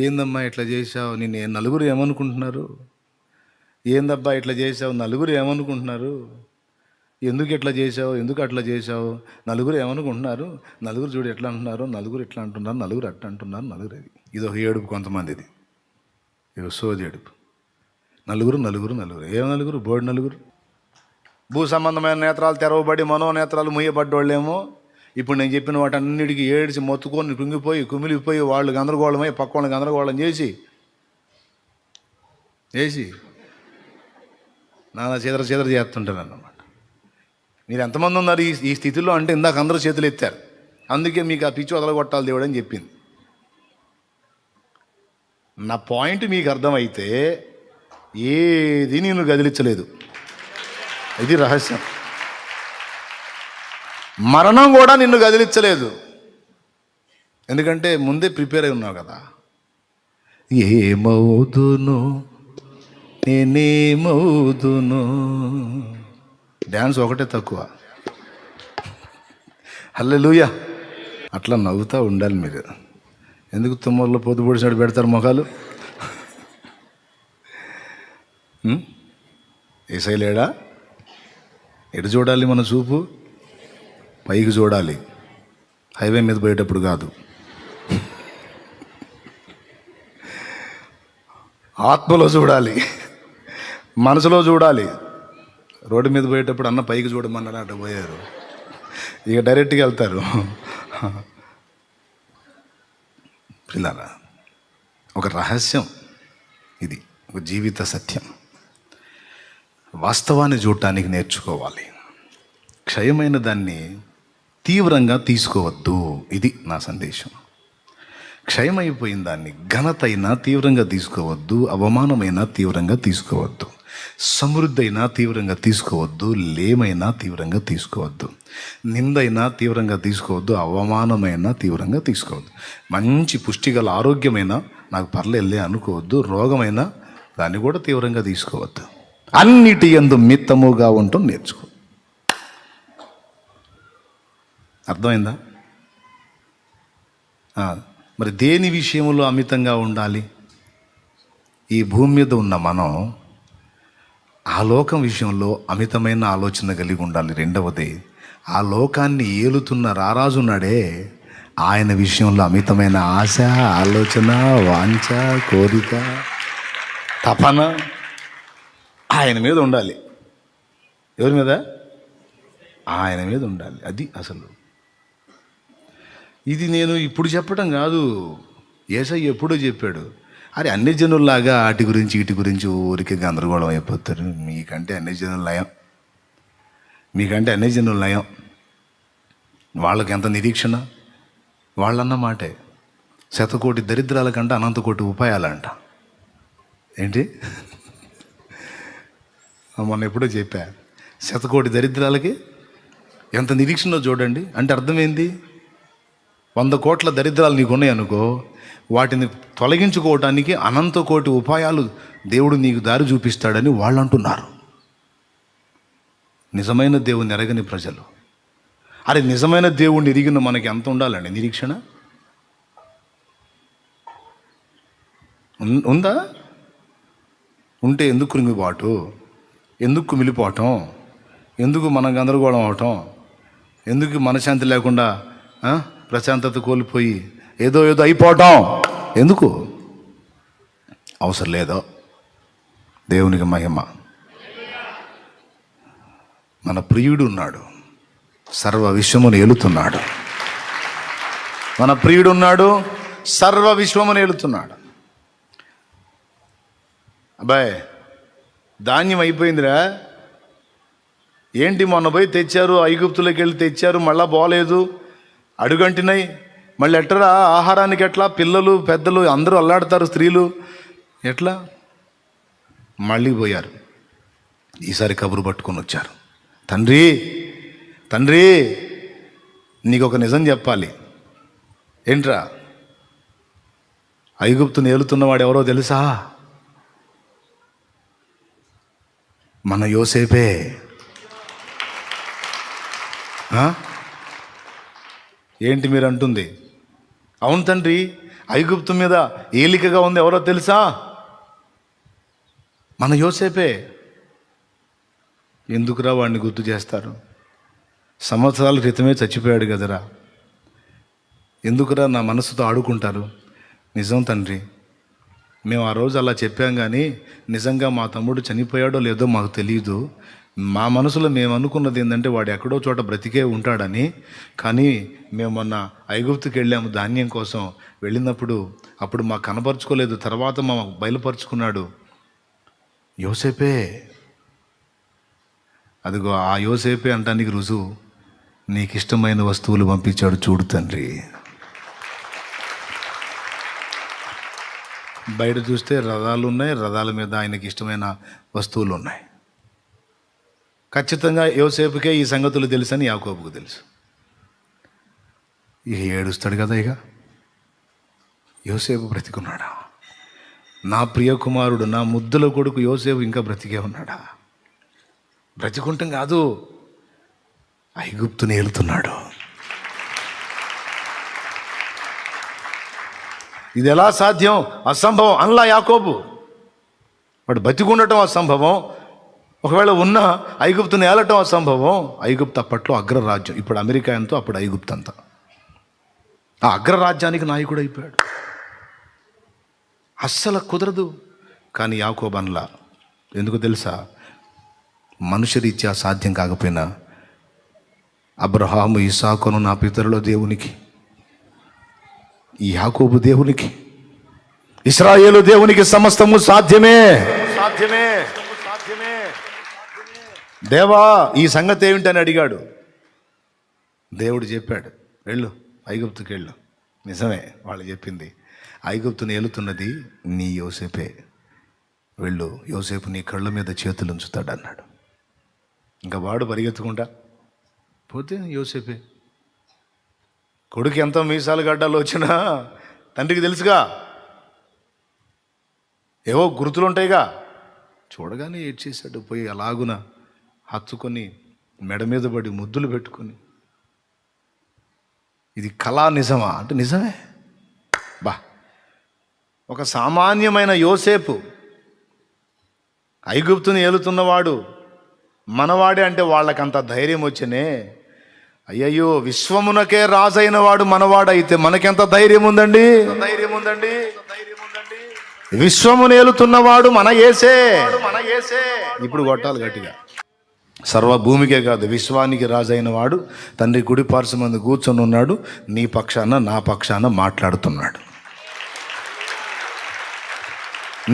ఏందమ్మా ఇట్లా చేసావు, నిన్ను నలుగురు ఏమనుకుంటున్నారు? ఏందబ్బా ఇట్లా చేసావు, నలుగురు ఏమనుకుంటున్నారు? ఎందుకు ఇట్లా చేసావు, ఎందుకు అట్లా చేసావు, నలుగురు ఏమనుకుంటున్నారు? నలుగురు చూడు ఎట్లా అంటున్నారు, నలుగురు ఇట్లా అంటున్నారు, నలుగురు అట్లా అంటున్నారు, నలుగురు అది. ఇది ఒక ఏడుపు కొంతమందిది, ఇది సోది ఏడుపు. నలుగురు నలుగురు నలుగురు, ఏం నలుగురు? బోర్డు నలుగురు. భూ సంబంధమైన నేత్రాలు తెరవబడి మనోనేత్రాలు ముయ్యబడ్డోళ్ళేమో ఇప్పుడు నేను చెప్పిన వాటన్నిటికీ ఏడిచి మొత్తుకొని కుంగిపోయి కుమిలిపోయి వాళ్ళు గందరగోళమై పక్క వాళ్ళని గందరగోళం చేసి నాన్న చీదర చీదర చేస్తుంటాను అన్నమాట. మీరు ఎంతమంది ఉన్నారు ఈ స్థితిలో అంటే ఇందాక అందరూ చేతులు ఎత్తారు. అందుకే మీకు ఆ పిచ్చి వదలగొట్టాలి దేవుడు అని చెప్పింది. నా పాయింట్ మీకు అర్థమైతే ఏది నేను గదిలించలేదు. ఇది రహస్యం. మరణం కూడా నిన్ను గదిలించలేదు, ఎందుకంటే ముందే ప్రిపేర్ అయి ఉన్నావు కదా. ఏమవుతును నేనేమవుతును, డ్యాన్స్ ఒకటే తక్కువ. హల్లెలూయా. అట్లా నవ్వుతూ ఉండాలి మీరు. ఎందుకు తుమ్మల్లో పొద్దు పొడిచినట్టు పెడతారు మొఖాలు? ఏసై లేడా? ఎటు చూడాలి మన చూపు? పైకి చూడాలి, హైవే మీద పోయేటప్పుడు కాదు. ఆత్మలో చూడాలి, మనసులో చూడాలి. రోడ్డు మీద పోయేటప్పుడు అన్న పైకి చూడమన్నారు, అటు పోయారు, ఇక డైరెక్ట్గా వెళ్తారు. పిల్లరా, ఒక రహస్యం ఇది, ఒక జీవిత సత్యం. వాస్తవాన్ని చూడటానికి నేర్చుకోవాలి. క్షయమైన దాన్ని తీవ్రంగా తీసుకోవద్దు, ఇది నా సందేశం. క్షయమైపోయిన దాన్ని ఘనత అయినా తీవ్రంగా తీసుకోవద్దు, అవమానమైనా తీవ్రంగా తీసుకోవద్దు, సమృద్ధి అయినా తీవ్రంగా తీసుకోవద్దు, లేమైనా తీవ్రంగా తీసుకోవద్దు, నిందైనా తీవ్రంగా తీసుకోవద్దు, అవమానమైనా తీవ్రంగా తీసుకోవద్దు. మంచి పుష్టిగల ఆరోగ్యమైనా నాకు పర్లేదులే అనుకోవద్దు, రోగమైనా దాన్ని కూడా తీవ్రంగా తీసుకోవద్దు. అన్నిటి యందు మిత్తముగా ఉండటం నేర్చుకో. అర్థమైందా? మరి దేని విషయంలో అమితంగా ఉండాలి? ఈ భూమి మీద ఉన్న మనం ఆ లోకం విషయంలో అమితమైన ఆలోచన కలిగి ఉండాలి. రెండవది, ఆ లోకాన్ని ఏలుతున్న రారాజు ఉన్నాడే, ఆయన విషయంలో అమితమైన ఆశ, ఆలోచన, వాంఛ, కోరిక, తపన ఆయన మీద ఉండాలి. ఎవరి మీద? ఆయన మీద ఉండాలి. అది అసలు. ఇది నేను ఇప్పుడు చెప్పడం కాదు, యేసయ్య ఎప్పుడో చెప్పాడు. అరే అన్ని జనుల్లాగా వాటి గురించి వీటి గురించి ఊరికి గందరగోళం అయిపోతారు. మీకంటే అన్ని జనులు నయం, మీకంటే అన్ని జనులు నయం. వాళ్ళకి ఎంత నిరీక్షణ. వాళ్ళన్న మాటే 100 కోటి దరిద్రాల కంటే అనంత కోటి ఉపాయాలంట. ఏంటి? మొన్న ఎప్పుడో చెప్పా, 100 కోటి దరిద్రాలకి ఎంత నిరీక్షణ చూడండి. అంటే అర్థమైంది, 100 కోట్ల దరిద్రాలు నీకు ఉన్నాయి అనుకో, వాటిని తొలగించుకోవటానికి అనంత కోటి ఉపాయాలు దేవుడు నీకు దారి చూపిస్తాడని వాళ్ళు అంటున్నారు. నిజమైన దేవుణ్ణి ఎరగని ప్రజలు. అరే నిజమైన దేవుణ్ణి ఎరిగిన మనకి ఎంత ఉండాలండి నిరీక్షణ? ఉందా? ఉంటే ఎందుకు కృంగిపాటు, ఎందుకు కుమిలిపోవటం, ఎందుకు మనం గందరగోళం అవటం, ఎందుకు మనశ్శాంతి లేకుండా ప్రశాంతత కోల్పోయి ఏదో అయిపోవటం ఎందుకు? అవసరం లేదో. దేవునికి మహిమ. మన ప్రియుడు ఉన్నాడు, సర్వ విశ్వమును ఏలుతున్నాడు. మన ప్రియుడు ఉన్నాడు, సర్వ విశ్వమును ఏలుతున్నాడు. అబ్బాయి ధాన్యం అయిపోయిందిరా, ఏంటి మొన్న పోయి తెచ్చారు, ఐగుప్తులోకి వెళ్ళి తెచ్చారు, మళ్ళా పోలేదు, అడుగంటినాయి, మళ్ళీ ఎట్లా ఆహారానికి? ఎట్లా? పిల్లలు పెద్దలు అందరూ అల్లాడతారు, స్త్రీలు ఎట్లా? మళ్ళీ పోయారు. ఈసారి కబురు పట్టుకొని వచ్చారు. తండ్రి తండ్రి నీకు ఒక నిజం చెప్పాలి. ఏంట్రా? ఐగుప్తుని ఏలుతున్నవాడు ఎవరో తెలుసా? మన యోసేపే. ఏంటి మీరు అంటుంది? అవును తండ్రి, ఐగుప్తు మీద ఏలికగా ఉంది ఎవరో తెలుసా? మన యోసేపే. ఎందుకురా వాడిని గుర్తు చేస్తారు? సంవత్సరాల క్రితమే చచ్చిపోయాడు కదరా, ఎందుకురా నా మనసుతో ఆడుకుంటారు? నిజం తండ్రి, మేము ఆ రోజు అలా చెప్పాం, కానీ నిజంగా మా తమ్ముడు చనిపోయాడో లేదో మాకు తెలియదు. మా మనసులో మేము అనుకున్నది ఏంటంటే వాడు ఎక్కడో చోట బ్రతికే ఉంటాడని. కానీ మేము మొన్న ఐగుప్తుకి వెళ్ళాము ధాన్యం కోసం. వెళ్ళినప్పుడు అప్పుడు మాకు కనపరుచుకోలేదు, తర్వాత మా బయలుపరుచుకున్నాడు. యోసేపే. అదిగో ఆ యోసేపే అంటానికి రుజువు, నీకు ఇష్టమైన వస్తువులు పంపించాడు చూడు తండ్రి. బయట చూస్తే రథాలు ఉన్నాయి, రథాల మీద ఆయనకి ఇష్టమైన వస్తువులు ఉన్నాయి. ఖచ్చితంగా యోసేపుకే ఈ సంగతులు తెలుసని యాకోబుకు తెలుసు. ఇక ఏడుస్తాడు కదా. ఇక యోసేపు బ్రతికున్నాడా? నా ప్రియ కుమారుడు, నా ముద్దుల కొడుకు యోసేపు ఇంకా బ్రతికే ఉన్నాడా? బ్రతికుంటాం కాదు, ఐగుప్తుని ఏలుతున్నాడు. ఇది ఎలా సాధ్యం? అసంభవం అనలా యాకోబు. వాడు బతికుండటం అసంభవం, ఒకవేళ ఉన్న ఐగుప్తుని ఏలటం అసంభవం. ఐగుప్తు అప్పట్లో అగ్రరాజ్యం, ఇప్పుడు అమెరికా ఎంతో అప్పుడు ఐగుప్తు అంతా. ఆ అగ్రరాజ్యానికి నాయకుడు అయిపోయాడు. అస్సలు కుదరదు. కానీ యాకోబు అనలా. ఎందుకు తెలుసా? మనుషరీత్యా సాధ్యం కాకపోయినా అబ్రహాము, ఇస్సాకును నా పితరుల దేవునికి, ఈ యాకోబు దేవునికి, ఇశ్రాయేలు దేవునికి సమస్తము సాధ్యమే. సాధ్యమే సాధ్యమే. దేవా ఈ సంగతి ఏమిటని అడిగాడు. దేవుడు చెప్పాడు, వెళ్ళు ఐగుప్తుకి వెళ్ళు. నిజమే వాళ్ళు చెప్పింది. ఐగుప్తుని ఏలుతున్నది నీ యోసేపే. వెళ్ళు, యోసేపు నీ కళ్ళ మీద చేతులు ఉంచుతాడు అన్నాడు. ఇంకా వాడు పరిగెత్తుకుంటా పోతే యోసేపే. కొడుకు ఎంత మీసాలు గడ్డాలు వచ్చినా తండ్రికి తెలుసుగా, ఏవో గుర్తులు ఉంటాయిగా. చూడగానే ఏడ్చేశాడు. పోయి అలాగున హత్తుకొని మెడ మీద పడి ముద్దులు పెట్టుకొని, ఇది కళా నిజమా అంటే నిజమే. బా, ఒక సామాన్యమైన యోసేపు ఐగుప్తుని ఏలుతున్నవాడు మనవాడే అంటే వాళ్ళకంత ధైర్యం వచ్చనే. అయ్యయ్యో, విశ్వమునకే రాజైన వాడు మనవాడైతే మనకెంత ధైర్యం ఉందండి? ధైర్యం ఉందండి. విశ్వమును ఏలుతున్నవాడు మన యేసే. ఇప్పుడు కొట్టాలి గట్టిగా. సర్వ భూమికే కాదు, విశ్వానికి రాజైన వాడు తండ్రి కుడి పార్శ్వమందు కూర్చొని ఉన్నాడు. నీ పక్షాన నా పక్షాన మాట్లాడుతున్నాడు.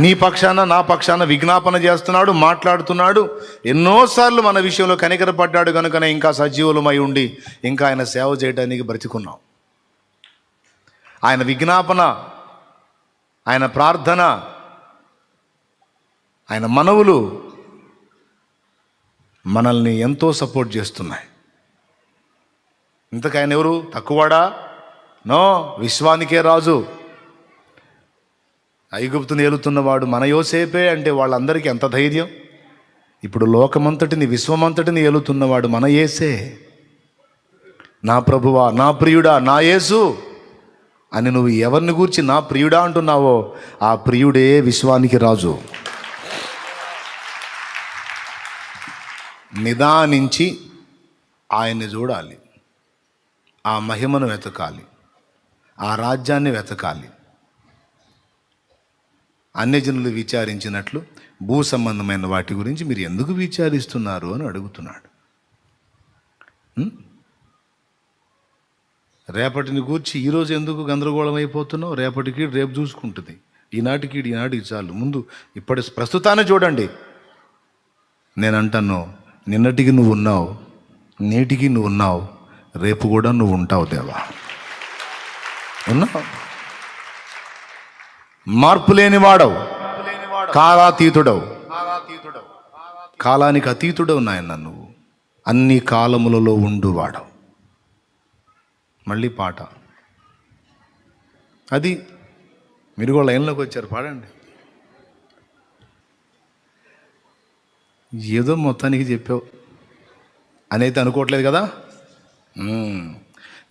నీ పక్షాన నా పక్షాన విజ్ఞాపన చేస్తున్నాడు, మాట్లాడుతున్నాడు. ఎన్నోసార్లు మన విషయంలో కనికరపడ్డాడు కనుకనే ఇంకా సజీవులమై ఉండి ఇంకా ఆయన సేవ చేయడానికి బ్రతికున్నాం. ఆయన విజ్ఞాపన, ఆయన ప్రార్థన, ఆయన మనవులు మనల్ని ఎంతో సపోర్ట్ చేస్తున్నాయి. ఇంతకు ఆయన ఎవరు? తక్కువడా? నో, విశ్వానికే రాజు. ఐగుప్తుని ఏలుతున్నవాడు మన యోసేపే అంటే వాళ్ళందరికీ ఎంత ధైర్యం. ఇప్పుడు లోకమంతటిని, విశ్వమంతటిని ఏలుతున్నవాడు మన యేసే. నా ప్రభువా, నా ప్రియుడా, నా యేసు అని నువ్వు ఎవరిని గూర్చి నా ప్రియుడా అంటున్నావో ఆ ప్రియుడే విశ్వానికి రాజు. నిదానించి ఆయన్ని చూడాలి, ఆ మహిమను వెతకాలి, ఆ రాజ్యాన్ని వెతకాలి. అన్యజనులు విచారించినట్లు భూ సంబంధమైన వాటి గురించి మీరు ఎందుకు విచారిస్తున్నారు అని అడుగుతున్నాడు. రేపటిని గూర్చి ఈరోజు ఎందుకు గందరగోళం అయిపోతున్నావు? రేపటికి రేపు చూసుకుంటుంది. ఈనాటికి చాలు. ముందు ఇప్పటి ప్రస్తుతాన్ని చూడండి. నేను అంటాను, నిన్నటికి నువ్వు ఉన్నావు, నేటికి నువ్వు ఉన్నావు, రేపు కూడా నువ్వు ఉంటావు దేవా. ఉన్నావు, మార్పు లేని వాడవు, కాలాతీతుడవు. కాలానికి అతీతుడవు నాయన నువ్వు, అన్ని కాలములలో ఉండు వాడవు. మళ్ళీ పాట అది. మీరు కూడా లైన్లోకి వచ్చారు, పాడండి. ఏదో మొత్తానికి చెప్పావు అని అయితే అనుకోవట్లేదు కదా.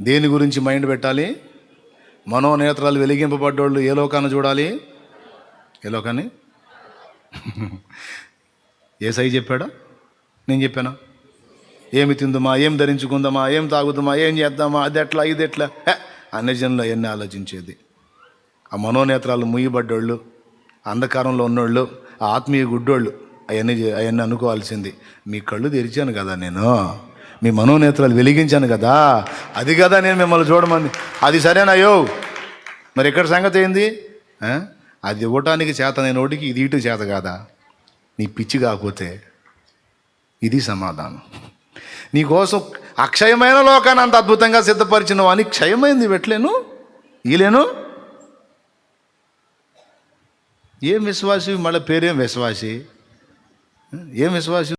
దేని గురించి మైండ్ పెట్టాలి? మనోనేత్రాలు వెలిగింపబడ్డోళ్ళు ఏ లోకాన్ని చూడాలి? ఏ లోకాన్ని? యేసయ్య చెప్పాడా? నేను చెప్పానా? ఏమి తిందుమా, ఏం ధరించుకుందామా, ఏం తాగుదామా, ఏం చేద్దామా, అది ఎట్లా ఇది ఎట్లా, అన్ని జనులు అవన్నీ ఆలోచించేది. ఆ మనోనేత్రాలు ముయ్యబడ్డోళ్ళు, అంధకారంలో ఉన్నోళ్ళు, ఆ ఆత్మీయ గుడ్డోళ్ళు అవన్నీ అనుకోవాల్సింది. మీ కళ్ళు తెరిచాను కదా నేను, మీ మనోనేత్రాలు వెలిగించాను కదా, అది కదా నేను మిమ్మల్ని చూడమని. అది సరేనాయో, మరి ఇక్కడ సంగతి ఏంది? అది ఇవ్వటానికి చేత నేను ఒకటికి, ఇది ఇటు చేత కాదా? నీ పిచ్చి కాకపోతే ఇది సమాధానం. నీకోసం అక్షయమైన లోకాన్ని అంత అద్భుతంగా సిద్ధపరిచిన వాని క్షయమైంది పెట్టలేను, ఈలేను. ఏం విశ్వాసి? మళ్ళీ పేరేం విశ్వాసి? ఏం విశ్వాసి?